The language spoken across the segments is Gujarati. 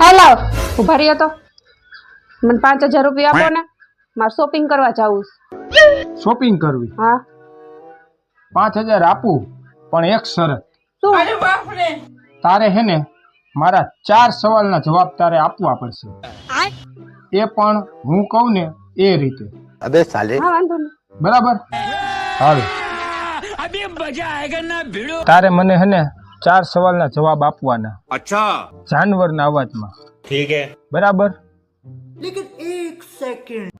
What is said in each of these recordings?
હાલો ઉભા રહ્યો તો મને 5000 રૂપિયા આપો ને મારે શોપિંગ કરવા જાવું છે શોપિંગ કરવી? હા 5000 આપું, પણ એક શરત. શું? અરે બાપ રે તારે હે ને મારા 4 સવાલના જવાબ તારે આપવા પડશે, એ પણ હું કહું ને એ રીતે. अबे साले હા વાંધો નહીં બરાબર? હાલ અભી મજા આયેગા ના ભીડો તારે મને હે ને 4 સવાલના જવાબ આપવાના. अच्छा જાનવરના અવાજમાં. ठीक है બરાબર? લેકિન એક સેકન્ડ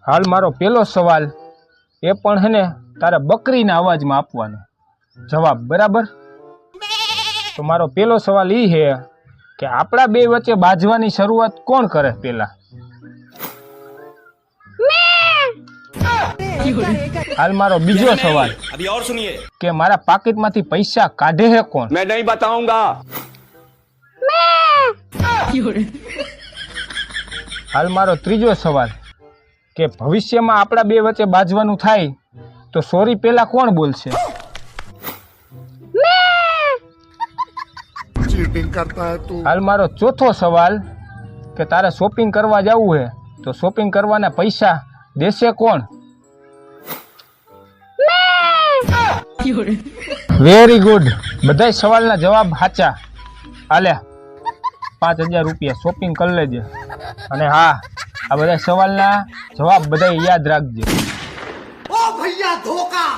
હાલ મારો પહેલો સવાલ એ પણ હે ને તારે બકરીના અવાજમાં આપવાનો જવાબ. બરાબર? તો મારો પહેલો સવાલ ઈ છે કે આપણા બે વચ્ચે બાજવાની શરૂઆત કોણ કરે પહેલા? હાલ મારો બીજો સવાલ अभी और सुनिए કે મારા પાકીટમાંથી પૈસા કાઢે છે કોણ? मैं नहीं बताऊंगा હાલ મારો ત્રીજો સવાલ કે ભવિષ્યમાં આપણા બે વચ્ચે બાજવાનું થાય તો સોરી પહેલા કોણ બોલશે? चीटिंग करता है तू। હાલ મારો ચોથો સવાલ કે તારે શોપિંગ કરવા જવું છે તો શોપિંગ કરવાના પૈસા દેશે કોણ? વેરી ગુડ, બધા સવાલના જવાબ સાચા. હાલે 5000 રૂપિયા શોપિંગ કરી લેજે. અને હા, આ બધા સવાલના જવાબ બધા યાદ રાખજે. ઓ ભૈયા ધોકા